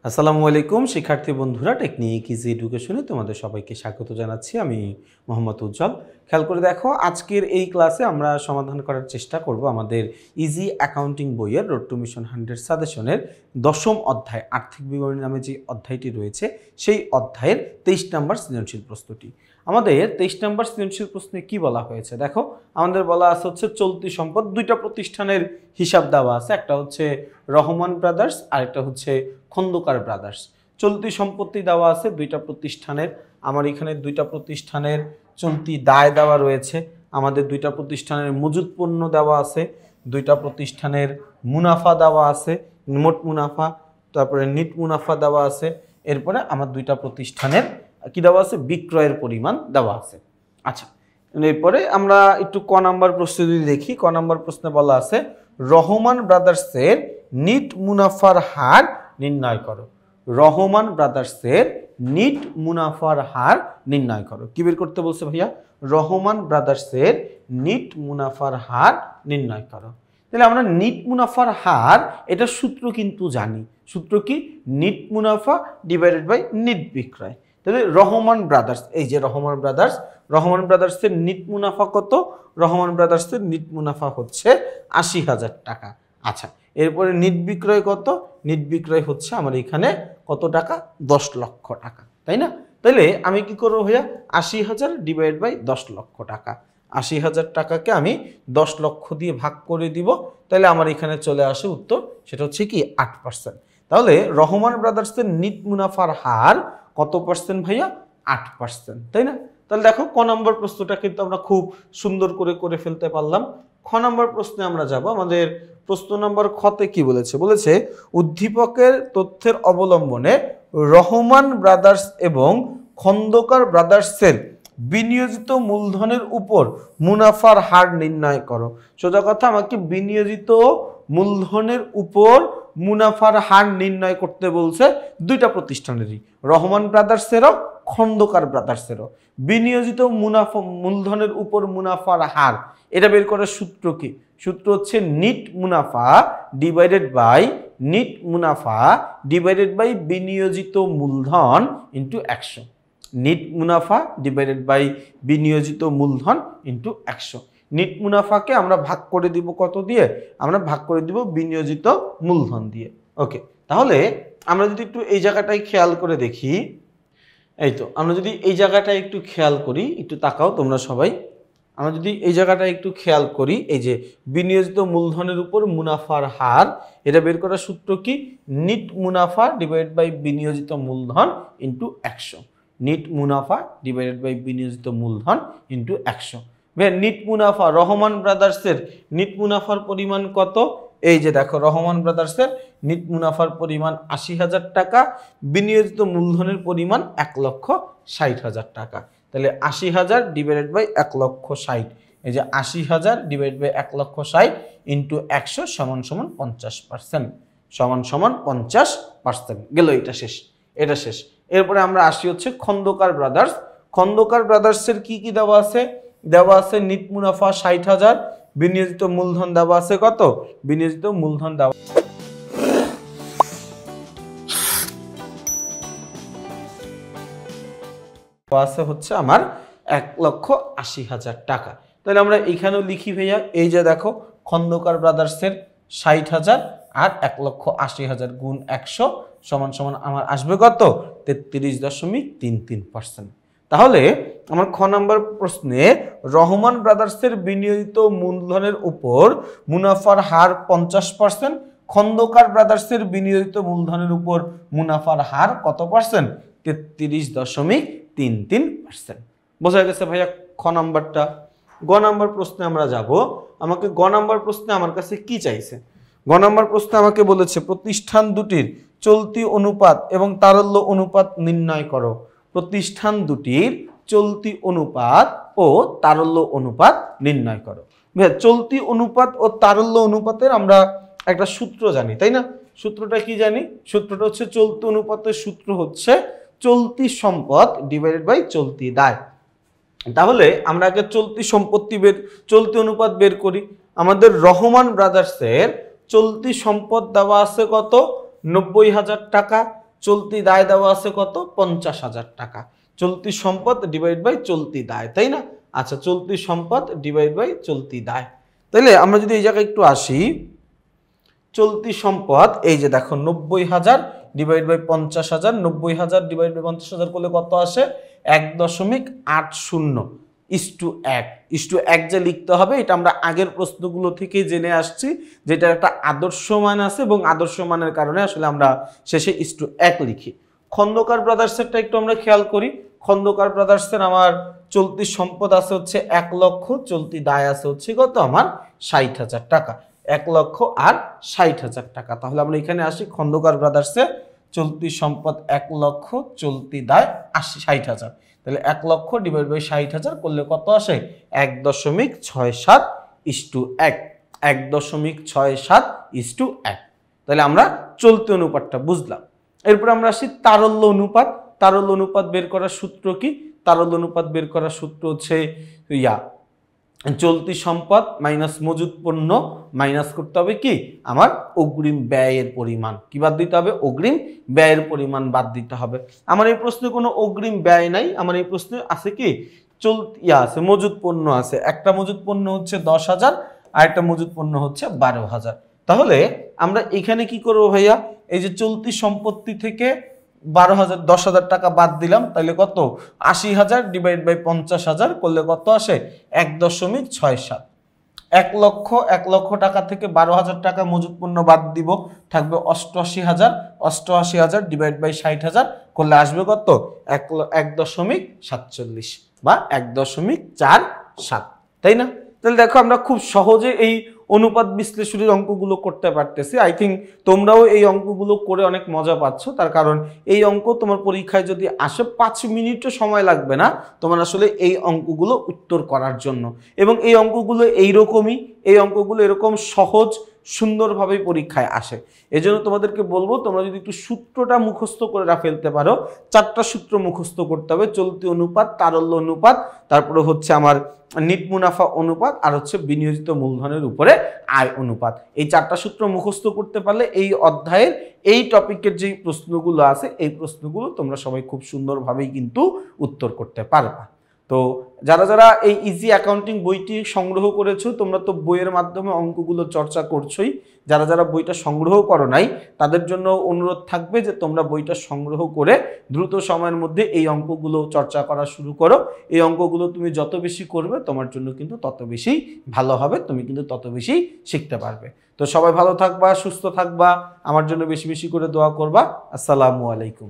আসসালামু আলাইকুম শিক্ষার্থী বন্ধুরা, টেকনিক ইজি এডুকেশনে তোমাদের সবাইকে স্বাগত জানাচ্ছি। আমি মোহাম্মদ উজ্জ্বল। খেয়াল করে দেখো, আজকের এই ক্লাসে আমরা সমাধান করার চেষ্টা করব আমাদের ইজি অ্যাকাউন্টিং বইয়ের রোড টু মিশন 100 সাজেশনের 10ম অধ্যায় আর্থিক বিবরণী নামে যে অধ্যায়টি রয়েছে সেই অধ্যায়ের 23 নম্বর সৃজনশীল প্রশ্নটি। আমাদের 23 নম্বর সৃজনশীল প্রশ্নে কি বলা হয়েছে দেখো, আমাদের বলা আছে হচ্ছে চলতি সম্পদ দুইটা প্রতিষ্ঠানের হিসাব দেওয়া আছে, একটা হচ্ছে রহমান ব্রাদার্স আর একটা হচ্ছে খন্দকার ব্রাদার্স। চলতি সম্পত্তি দেওয়া আছে দুইটা প্রতিষ্ঠানের, আমার এখানে দুইটা প্রতিষ্ঠানের চলতি দায় দেওয়া রয়েছে, আমাদের দুইটা প্রতিষ্ঠানের মজুদ পণ্য দেওয়া আছে, দুইটা প্রতিষ্ঠানের মুনাফা দেওয়া আছে, মোট মুনাফা, তারপরে নিট মুনাফা দেওয়া আছে, এরপরে আমার দুইটা প্রতিষ্ঠানের কি দেওয়া আছে, বিক্রয়ের পরিমাণ দেওয়া আছে। আচ্ছা, এরপরে আমরা একটু ক নাম্বার প্রশ্ন যদি দেখি, ক নাম্বার প্রশ্নে বলা আছে রহমান ব্রাদার্সের নিট মুনাফার হার নির্ণয় করো। রহমান ব্রাদার্সের নিট মুনাফার হার নির্ণয় করো। কি বের করতে বলছে ভাইয়া? রহমান ব্রাদার্সের নিট মুনাফার হার নির্ণয় করো। তাহলে আমরা নিট মুনাফার হার এটা সূত্র কিন্তু জানি। সূত্র কি? নিট মুনাফা ডিভাইডেড বাই নিট বিক্রয়। তাহলে রহমান ব্রাদার্স, এই যে রহমান ব্রাদার্স, রহমান ব্রাদার্সের নিট মুনাফা কত? রহমান ব্রাদার্সের নিট মুনাফা হচ্ছে 80,000 টাকা। আচ্ছা, এরপরে নিট বিক্রয় কত? নিট বিক্রয় হচ্ছে আমার এখানে কত টাকা? 10 লক্ষ টাকা, তাই না? তাহলে আমি কি করবো ভাইয়া? 80,000 ডিভাইড বাই 10 লক্ষ টাকা। 80,000 টাকাকে আমি 10 লক্ষ দিয়ে ভাগ করে দিব, তাহলে আমার এখানে চলে আসে উত্তর, সেটা হচ্ছে কি 8%। তাহলে রহমান ব্রাদার্সের নিট মুনাফার হার কত পার্সেন্ট ভাইয়া? 8%, তাই না? তাহলে দেখো, ক নম্বর প্রশ্নটা কিন্তু আমরা খুব সুন্দর করে ফেলতে পারলাম। খ নম্বর প্রশ্নে আমরা যাব। আমাদের প্রশ্ন নম্বর খতে কি বলেছে? বলেছে উদ্দীপকের তথ্যের অবলম্বনে রহমান ব্রাদার্স এবং খন্দকার ব্রাদার্সের বিনিয়োজিত মূলধনের উপর মুনাফার হার নির্ণয় করো। সোজা কথা, আমাকে বিনিয়োজিত মূলধনের উপর মুনাফার হার নির্ণয় করতে বলছে দুইটা প্রতিষ্ঠানেরই, রহমান ব্রাদার্সেরও খন্দকার ব্রাদার্সেরও। বিনিয়োজিত মুনাফা মূলধনের উপর মুনাফার হার, এটা বের করার সূত্র কি? সূত্র হচ্ছে নিট মুনাফা ডিভাইডেড বাই নিট মুনাফা ডিভাইডেড বাই বিনিয়োজিত মূলধন ইন্টু 100। নিট মুনাফা ডিভাইডেড বাই বিনিয়োজিত মূলধন ইন্টু 100। নিট মুনাফাকে আমরা ভাগ করে দিব কত দিয়ে? আমরা ভাগ করে দিব বিনিয়োজিত মূলধন দিয়ে। ওকে, তাহলে আমরা যদি একটু এই জায়গাটায় খেয়াল করে দেখি, এই তো আমরা যদি এই জায়গাটা একটু খেয়াল করি, একটু তাকাও তোমরা সবাই, আমরা যদি এই জায়গাটা একটু খেয়াল করি, এই যে বিনিয়োজিত মূলধনের উপর মুনাফার হার, এটা বের করার সূত্র কি? নিট মুনাফা ডিভাইডেড বাই বিনিয়োজিত মূলধন ইন্টু 100। নিট মুনাফা ডিভাইডেড বাই বিনিয়োজিত মূলধন ইন্টু 100। নিট মুনাফা, রহমান ব্রাদার্সের নিট মুনাফার পরিমাণ কত? এই যে দেখো, রহমান ব্রাদার্সের নিট মুনাফার পরিমাণ 80,000 টাকা, বিনিয়োজিত মূলধনের পরিমাণ 1,60,000 টাকা। তাহলে 80,000 ডিভাইডেড বাই 1,60,000, এই যে 80,000 ডিভাইড বাই 1,60,000 ইন্টু 100 সমান সমান 50%, সমান সমান 50%। গেল, এটা শেষ, এটা শেষ। এরপরে আমরা আসি হচ্ছে খন্দকার ব্রাদার্স। খন্দকার ব্রাদার্সের কি কি দেওয়া আছে? দেওয়া আছে নিট মুনাফা 60,000, বিনিয়োজিত মূলধন দেওয়া আছে কত? বিনিয়োজিত মূলধন দেওয়া আছে হচ্ছে আমার 1,80,000 টাকা। তাহলে আমরা এখানেও লিখি ভাইয়া, এই যে দেখো খন্দকার ব্রাদার্সের 60,000 আর 1,80,000 গুণ 100 সমান সমান আমার আসবে কত? 33.33%। তাহলে আমার খ নম্বর প্রশ্নে রহমান ব্রাদার্সের বিনিয়োজিত মূলধনের উপর মুনাফার হার 50%, খন্দকার ব্রাদার্সের বিনিয়োজিত মূলধনের উপর মুনাফার হার কত পার্সেন্ট? 33.33%। বোঝা গেছে ভাইয়া খ নম্বরটা। গ নম্বর প্রশ্নে আমরা যাব। আমাকে গ নম্বর প্রশ্নে আমার কাছে কি চাইছে? গ নম্বর প্রশ্নে আমাকে বলেছে প্রতিষ্ঠান দুটির চলতি অনুপাত এবং তারল্য অনুপাত নির্ণয় করো। প্রতিষ্ঠান দুটির চলতি অনুপাত ও তারল্য অনুপাত নির্ণয় করো। ভাইয়া, চলতি অনুপাত ও তারল্য অনুপাতের আমরা একটা সূত্র জানি, তাই না? সূত্রটা কি জানি? সূত্রটা হচ্ছে চলতি অনুপাতের সূত্র হচ্ছে চলতি সম্পদ ডিভাইডেড বাই চলতি দায়। তাহলে আমরা আগে চলতি সম্পত্তি চলতি অনুপাত বের করি। আমাদের রহমান ব্রাদার্সের চলতি সম্পদ দেওয়া আছে কত? 90,000 টাকা। চলতি দায় দেওয়া আছে কত 50,000 টাকা, চলতি সম্পদ ডিভাইড বাই চলতি দায়, তাই না? আচ্ছা, চলতি সম্পদ ডিভাইড বাই চলতি দায়। তাইলে আমরা যদি এই জায়গায় একটু আসি, চলতি সম্পদ এই যে দেখো 90,000 ডিভাইড বাই 50,000, 90,000 ডিভাইড বাই 50,000 করলে কত আসে 1.80:1 যে লিখতে হবে, এটা আমরা আগের প্রশ্নগুলো থেকেই জেনে আসছি, যেটা একটা আদর্শ মান আছে এবং আদর্শ মানের কারণে আসলে আমরা শেষে 1 লিখি। খন্দকার ব্রাদার্সেরটা একটু আমরা খেয়াল করি। খন্দকার ব্রাদার্সের আমার চলতি সম্পদ আছে হচ্ছে 1 লক্ষ, চলতি দায় আছে হচ্ছে কত আমার 60,000 টাকা, 1 লক্ষ আর 60,000 টাকা। তাহলে আমরা এখানে আসি, খন্দকার ব্রাদার্সে চলতি সম্পদ 1 লক্ষ, চলতি দায় 60,000, তাহলে 1 লক্ষ ডিভাইড বাই 60,000 করলে কত আসে 1.67:1, 1.67:1। তাহলে আমরা চলতি অনুপাতটা বুঝলাম। এরপর আমরা আসি তারল্য অনুপাত। তারল্য অনুপাত বের করার সূত্র কি? তারল্য অনুপাত বের করার সূত্র হচ্ছে চলতি সম্পদ মাইনাস মজুদ পণ্য মাইনাস করতে হবে কি আমার অগ্রিম ব্যয়ের পরিমাণ। কি বাদ দিতে হবে? অগ্রিম ব্যয়ের পরিমাণ বাদ দিতে হবে। আমার এই প্রশ্নে কোনো অগ্রিম ব্যয় নাই, আমার এই প্রশ্নে আছে কি চলতি আছে, মজুদ পণ্য আছে। একটা মজুদ পণ্য হচ্ছে 10,000 আর একটা মজুদ পণ্য হচ্ছে 12,000। তাহলে আমরা এখানে কি করবো ভাইয়া, এই যে চলতি সম্পত্তি থেকে 12,000 10,000 টাকা বাদ দিলাম, তাহলে কত 80,000 ডিভাইড বাই 50,000 করলে কত আসে 1.67। 1 লক্ষ টাকা থেকে 12,000 টাকা মজুদ পণ্য বাদ দিব, থাকবে 88,000। 88,000 ডিভাইড বাই 60,000 করলে আসবে কত 1.47 বা 1.47, তাই না? তাহলে দেখো আমরা খুব সহজে এই অনুপাত বিশ্লেষণের অঙ্কগুলো করতে পারতেছি। আই থিঙ্ক তোমরাও এই অঙ্কগুলো করে অনেক মজা পাচ্ছ, তার কারণ এই অঙ্ক তোমার পরীক্ষায় যদি আসে 5 মিনিটও সময় লাগবে না তোমার আসলে এই অঙ্কগুলো উত্তর করার জন্য। এবং এই অঙ্কগুলো এইরকমই, এই অঙ্কগুলো এরকম সহজ সুন্দরভাবে পরীক্ষায় আসে। এজন্য তোমাদেরকে বলবো, তোমরা যদি একটু সূত্রটা মুখস্থ করে ফেলতে পারো, 4টা সূত্র মুখস্থ করতে হবে, চলতি অনুপাত, তারল্য অনুপাত, তারপরে হচ্ছে আমার নিট মুনাফা অনুপাত, আর হচ্ছে বিনিয়োজিত মূলধনের উপরে আয় অনুপাত। এই 4টা সূত্র মুখস্থ করতে পারলে এই অধ্যায়ের এই টপিকের যে প্রশ্নগুলো আছে এই প্রশ্নগুলো তোমরা সবাই খুব সুন্দরভাবেই কিন্তু উত্তর করতে পারবা। তো যারা যারা এই ইজি অ্যাকাউন্টিং বইটি সংগ্রহ করেছো, তোমরা তো বইয়ের মাধ্যমে অঙ্কগুলো চর্চা করছোই। যারা যারা বইটা সংগ্রহ করো নাই তাদের জন্য অনুরোধ থাকবে যে তোমরা বইটা সংগ্রহ করে দ্রুত সময়ের মধ্যে এই অঙ্কগুলো চর্চা করা শুরু করো। এই অঙ্কগুলো তুমি যত বেশি করবে তোমার জন্য কিন্তু তত বেশি ভালো হবে, তুমি কিন্তু তত বেশি শিখতে পারবে। তো সবাই ভালো থাকবা, সুস্থ থাকবা, আমার জন্য বেশি বেশি করে দোয়া করবা। আসসালামু আলাইকুম।